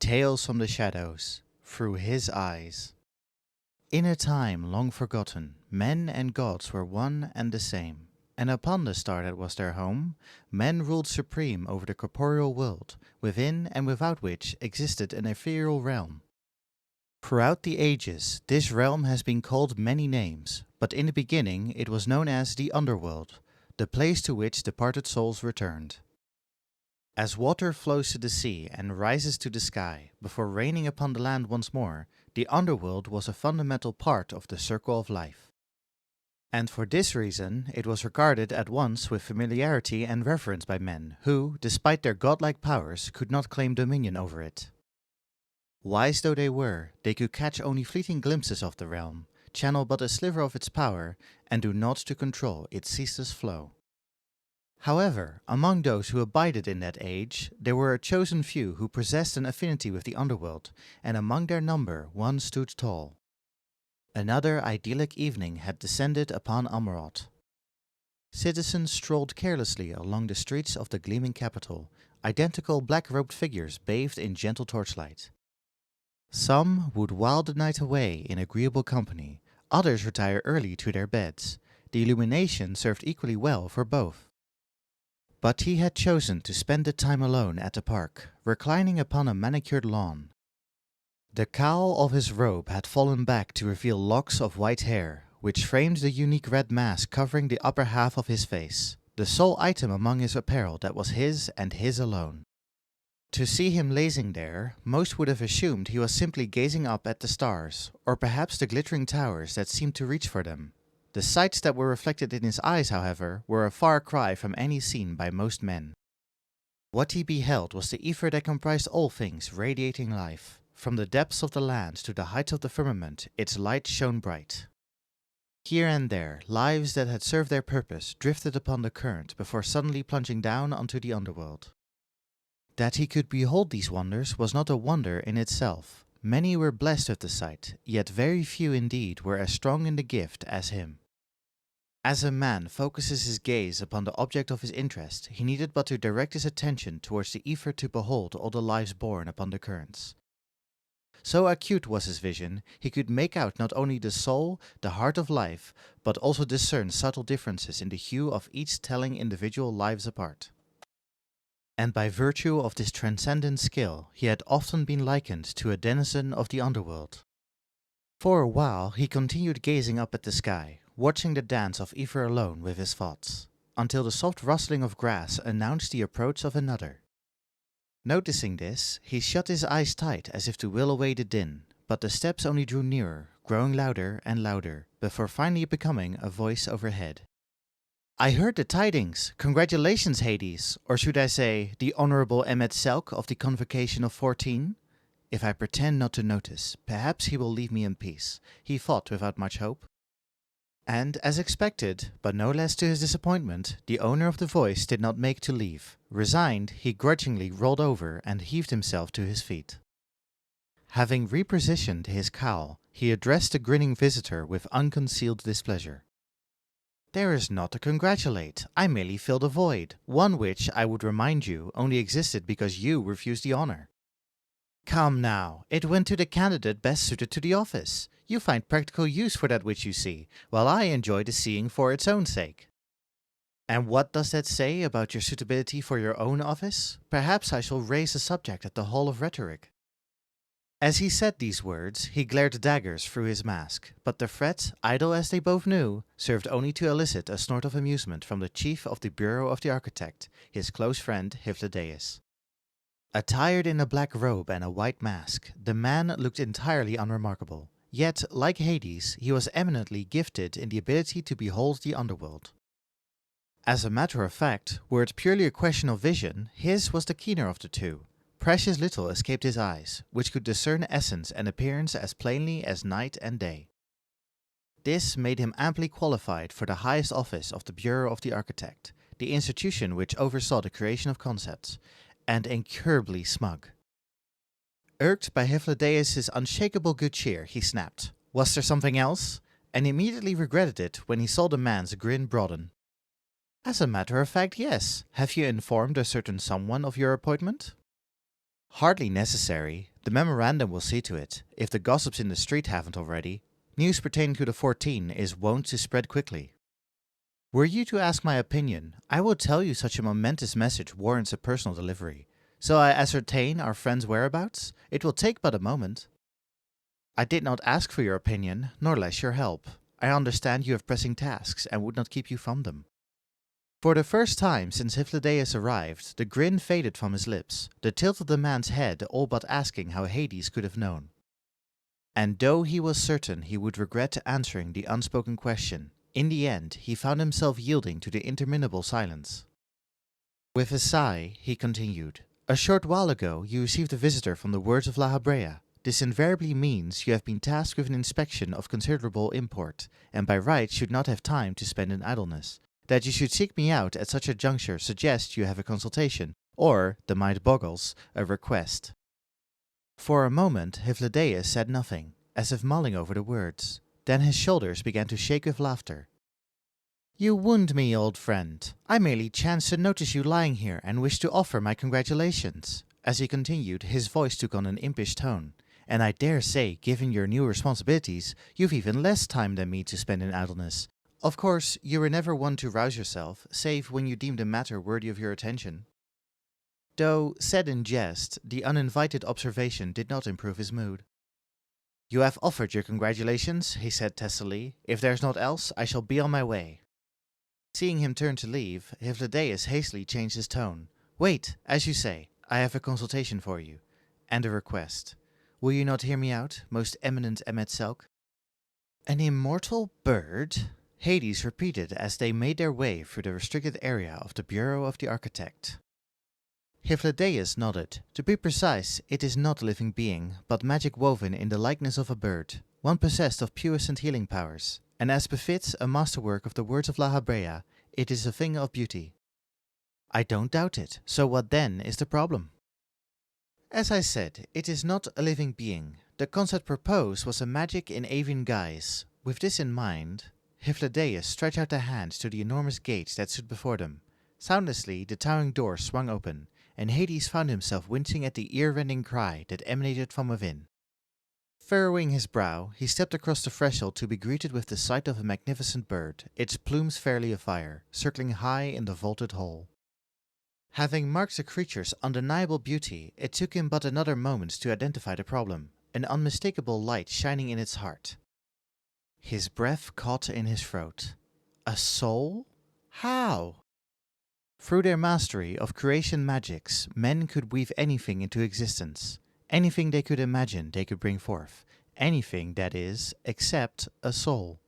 Tales from the Shadows, through his eyes. In a time long forgotten, men and gods were one and the same, and upon the star that was their home, men ruled supreme over the corporeal world, within and without which existed an ethereal realm. Throughout the ages, this realm has been called many names, but in the beginning it was known as the Underworld, the place to which departed souls returned. As water flows to the sea and rises to the sky, before raining upon the land once more, the underworld was a fundamental part of the circle of life. And for this reason, it was regarded at once with familiarity and reverence by men who, despite their godlike powers, could not claim dominion over it. Wise though they were, they could catch only fleeting glimpses of the realm, channel but a sliver of its power, and do naught to control its ceaseless flow. However, among those who abided in that age, there were a chosen few who possessed an affinity with the underworld, and among their number one stood tall. Another idyllic evening had descended upon Amarot. Citizens strolled carelessly along the streets of the gleaming capital, identical black-robed figures bathed in gentle torchlight. Some would while the night away in agreeable company, others retire early to their beds. The illumination served equally well for both. But he had chosen to spend the time alone at the park, reclining upon a manicured lawn. The cowl of his robe had fallen back to reveal locks of white hair, which framed the unique red mask covering the upper half of his face, the sole item among his apparel that was his and his alone. To see him lazing there, most would have assumed he was simply gazing up at the stars, or perhaps the glittering towers that seemed to reach for them. The sights that were reflected in his eyes, however, were a far cry from any seen by most men. What he beheld was the ether that comprised all things radiating life. From the depths of the land to the heights of the firmament, its light shone bright. Here and there, lives that had served their purpose drifted upon the current before suddenly plunging down onto the underworld. That he could behold these wonders was not a wonder in itself. Many were blessed with the sight, yet very few indeed were as strong in the gift as him. As a man focuses his gaze upon the object of his interest, he needed but to direct his attention towards the ether to behold all the lives born upon the currents. So acute was his vision, he could make out not only the soul, the heart of life, but also discern subtle differences in the hue of each telling individual lives apart. And by virtue of this transcendent skill, he had often been likened to a denizen of the underworld. For a while he continued gazing up at the sky, watching the dance of ether alone with his thoughts, until the soft rustling of grass announced the approach of another. Noticing this, he shut his eyes tight as if to will away the din, but the steps only drew nearer, growing louder and louder, before finally becoming a voice overhead. "I heard the tidings. Congratulations, Hades, or should I say, the Honorable Emet-Selch of the Convocation of 14? If I pretend not to notice, perhaps he will leave me in peace," he thought without much hope. And, as expected, but no less to his disappointment, the owner of the voice did not make to leave. Resigned, he grudgingly rolled over and heaved himself to his feet. Having repositioned his cowl, he addressed the grinning visitor with unconcealed displeasure. "There is naught to congratulate. I merely filled a void, one which, I would remind you, only existed because you refused the honor. Come now, it went to the candidate best suited to the office. You find practical use for that which you see, while I enjoy the seeing for its own sake. And what does that say about your suitability for your own office? Perhaps I shall raise the subject at the Hall of Rhetoric." As he said these words, he glared daggers through his mask, but the threat, idle as they both knew, served only to elicit a snort of amusement from the chief of the Bureau of the Architect, his close friend Hyphlodeus. Attired in a black robe and a white mask, the man looked entirely unremarkable. Yet, like Hades, he was eminently gifted in the ability to behold the underworld. As a matter of fact, were it purely a question of vision, his was the keener of the two. Precious little escaped his eyes, which could discern essence and appearance as plainly as night and day. This made him amply qualified for the highest office of the Bureau of the Architect, the institution which oversaw the creation of concepts, and incurably smug. Irked by Hyphlodeus' unshakable good cheer, he snapped, "Was there something else?" and immediately regretted it when he saw the man's grin broaden. "As a matter of fact, yes. Have you informed a certain someone of your appointment?" "Hardly necessary. The memorandum will see to it, if the gossips in the street haven't already. News pertaining to the 14 is wont to spread quickly. Were you to ask my opinion, I will tell you such a momentous message warrants a personal delivery. Shall I ascertain our friend's whereabouts? It will take but a moment. I did not ask for your opinion, nor less your help. I understand you have pressing tasks, and would not keep you from them. For the first time since Hyphladeus arrived, the grin faded from his lips, the tilt of the man's head all but asking how Hades could have known. And though he was certain he would regret answering the unspoken question, in the end he found himself yielding to the interminable silence. With a sigh, he continued, "A short while ago you received a visitor from the words of La Habrea. This invariably means you have been tasked with an inspection of considerable import, and by rights should not have time to spend in idleness. That you should seek me out at such a juncture suggests you have a consultation, or, the mind boggles, a request." For a moment Hyphladeus said nothing, as if mulling over the words. Then his shoulders began to shake with laughter. "You wound me, old friend. I merely chanced to notice you lying here and wished to offer my congratulations." As he continued, his voice took on an impish tone. "And I dare say, given your new responsibilities, you've even less time than me to spend in idleness. Of course, you were never one to rouse yourself, save when you deemed a matter worthy of your attention." Though said in jest, the uninvited observation did not improve his mood. "You have offered your congratulations," he said testily. "If there's naught else, I shall be on my way." Seeing him turn to leave, Hyphladeus hastily changed his tone. "Wait, as you say, I have a consultation for you, and a request. Will you not hear me out, most eminent Emet-Selch?" "An immortal bird?" Hades repeated as they made their way through the restricted area of the Bureau of the Architect. Hyphladeus nodded. "To be precise, it is not a living being, but magic woven in the likeness of a bird, one possessed of puissant healing powers, and as befits a masterwork of the words of La Habrea, it is a thing of beauty." "I don't doubt it. So what then is the problem?" "As I said, it is not a living being. The concept proposed was a magic in avian guise. With this in mind," Hyphladeus stretched out a hand to the enormous gates that stood before them. Soundlessly, the towering door swung open, and Hades found himself wincing at the ear-rending cry that emanated from within. Furrowing his brow, he stepped across the threshold to be greeted with the sight of a magnificent bird, its plumes fairly afire, circling high in the vaulted hall. Having marked the creature's undeniable beauty, it took him but another moment to identify the problem, an unmistakable light shining in its heart. His breath caught in his throat. A soul? How? Through their mastery of creation magics, men could weave anything into existence. Anything they could imagine they could bring forth. Anything, that is, except a soul.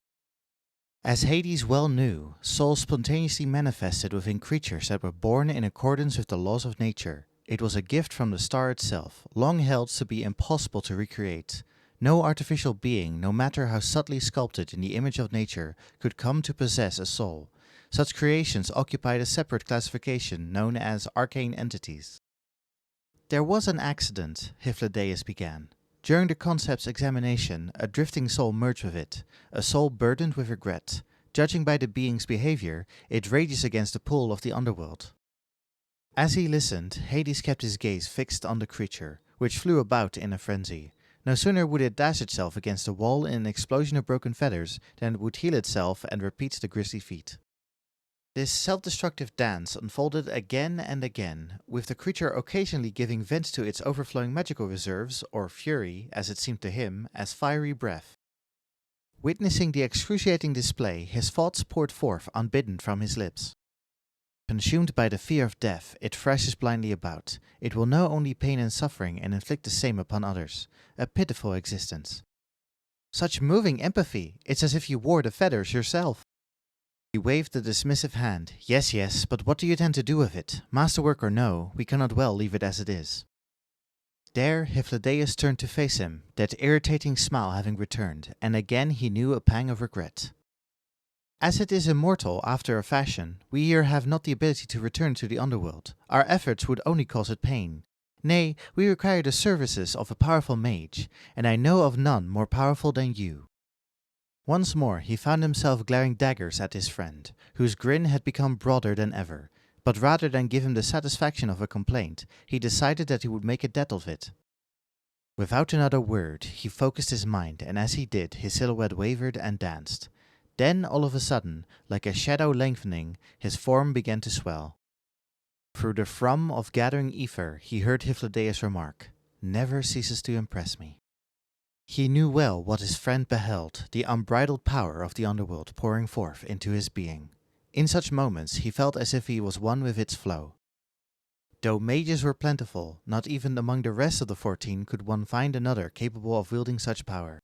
As Hades well knew, souls spontaneously manifested within creatures that were born in accordance with the laws of nature. It was a gift from the star itself, long held to be impossible to recreate. No artificial being, no matter how subtly sculpted in the image of nature, could come to possess a soul. Such creations occupied a separate classification known as arcane entities. "There was an accident," Hyphladeus began. "During the concept's examination, a drifting soul merged with it, a soul burdened with regret. Judging by the being's behavior, it rages against the pull of the underworld." As he listened, Hades kept his gaze fixed on the creature, which flew about in a frenzy. No sooner would it dash itself against the wall in an explosion of broken feathers than it would heal itself and repeat the grisly feat. This self-destructive dance unfolded again and again, with the creature occasionally giving vent to its overflowing magical reserves, or fury, as it seemed to him, as fiery breath. Witnessing the excruciating display, his thoughts poured forth unbidden from his lips. Consumed by the fear of death, it thrashes blindly about. It will know only pain and suffering and inflict the same upon others. A pitiful existence. Such moving empathy! It's as if you wore the feathers yourself. He waved the dismissive hand. "Yes, yes, but what do you intend to do with it? Masterwork or no, we cannot well leave it as it is." There Hyphladeus turned to face him, that irritating smile having returned, and again he knew a pang of regret. "As it is immortal after a fashion, we here have not the ability to return to the underworld. Our efforts would only cause it pain. Nay, we require the services of a powerful mage, and I know of none more powerful than you." Once more he found himself glaring daggers at his friend, whose grin had become broader than ever, but rather than give him the satisfaction of a complaint, he decided that he would make a debt of it. Without another word, he focused his mind, and as he did, his silhouette wavered and danced. Then, all of a sudden, like a shadow lengthening, his form began to swell. Through the thrum of gathering ether, he heard Hythlodaeus remark, "Never ceases to impress me." He knew well what his friend beheld, the unbridled power of the underworld pouring forth into his being. In such moments, he felt as if he was one with its flow. Though mages were plentiful, not even among the rest of the 14 could one find another capable of wielding such power.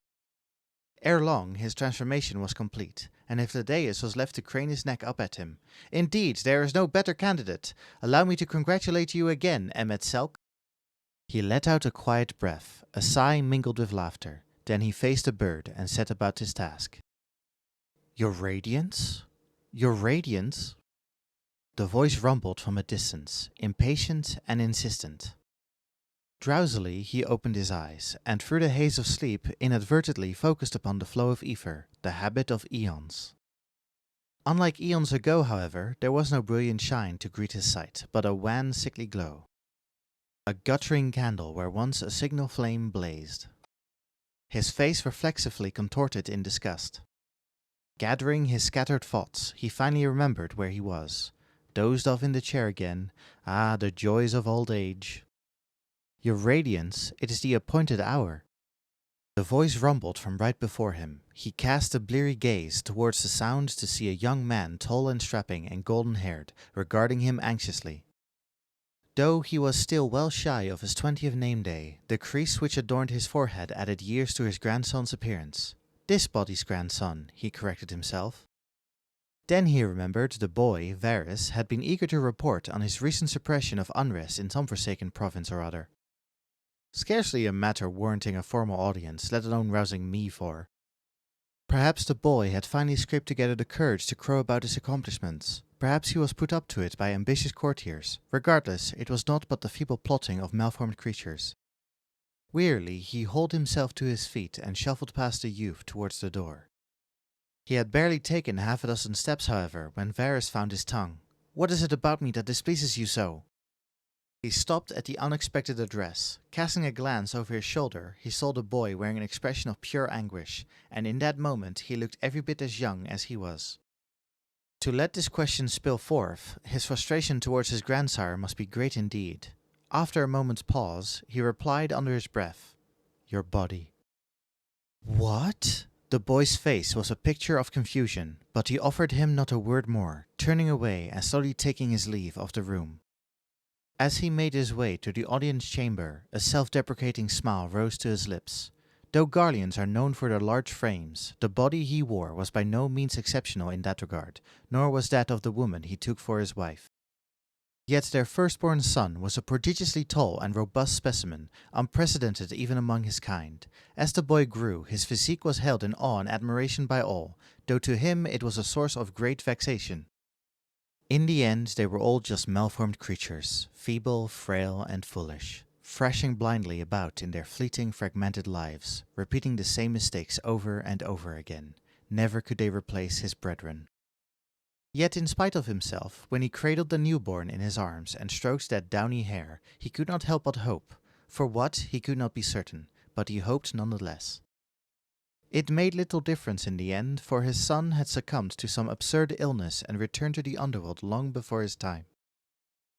Ere long, his transformation was complete, and Hythlodaeus was left to crane his neck up at him. "Indeed, there is no better candidate. Allow me to congratulate you again, Emet-Selch." He let out a quiet breath, a sigh mingled with laughter. Then he faced the bird and set about his task. "Your radiance? Your radiance?" The voice rumbled from a distance, impatient and insistent. Drowsily he opened his eyes, and through the haze of sleep inadvertently focused upon the flow of ether, the habit of eons. Unlike eons ago, however, there was no brilliant shine to greet his sight, but a wan, sickly glow. A guttering candle where once a signal flame blazed. His face reflexively contorted in disgust. Gathering his scattered thoughts, he finally remembered where he was. Dozed off in the chair again. Ah, the joys of old age. "Your radiance, it is the appointed hour." The voice rumbled from right before him. He cast a bleary gaze towards the sound to see a young man, tall and strapping and golden-haired, regarding him anxiously. Though he was still well shy of his 20th name day, the crease which adorned his forehead added years to his grandson's appearance. This body's grandson, he corrected himself. Then he remembered the boy, Varus, had been eager to report on his recent suppression of unrest in some forsaken province or other. Scarcely a matter warranting a formal audience, let alone rousing me for. Perhaps the boy had finally scraped together the courage to crow about his accomplishments. Perhaps he was put up to it by ambitious courtiers. Regardless, it was naught but the feeble plotting of malformed creatures. Wearily, he hauled himself to his feet and shuffled past the youth towards the door. He had barely taken half a dozen steps, however, when Varus found his tongue. "What is it about me that displeases you so?" He stopped at the unexpected address. Casting a glance over his shoulder, he saw the boy wearing an expression of pure anguish, and in that moment he looked every bit as young as he was. To let this question spill forth, his frustration towards his grandsire must be great indeed. After a moment's pause, he replied under his breath, "Your body." "What?" The boy's face was a picture of confusion, but he offered him not a word more, turning away and slowly taking his leave of the room. As he made his way to the audience chamber, a self-deprecating smile rose to his lips. Though Garleans are known for their large frames, the body he wore was by no means exceptional in that regard, nor was that of the woman he took for his wife. Yet their firstborn son was a prodigiously tall and robust specimen, unprecedented even among his kind. As the boy grew, his physique was held in awe and admiration by all, though to him it was a source of great vexation. In the end, they were all just malformed creatures, feeble, frail, and foolish, thrashing blindly about in their fleeting, fragmented lives, repeating the same mistakes over and over again. Never could they replace his brethren. Yet in spite of himself, when he cradled the newborn in his arms and stroked that downy hair, he could not help but hope. For what, he could not be certain, but he hoped nonetheless. It made little difference in the end, for his son had succumbed to some absurd illness and returned to the underworld long before his time.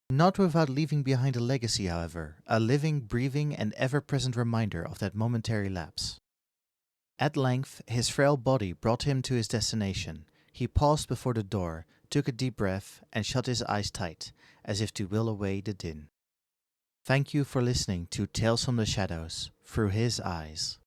Not without leaving behind a legacy, however, a living, breathing, and ever-present reminder of that momentary lapse. At length, his frail body brought him to his destination. He paused before the door, took a deep breath, and shut his eyes tight, as if to will away the din. Thank you for listening to Tales from the Shadows, through his eyes.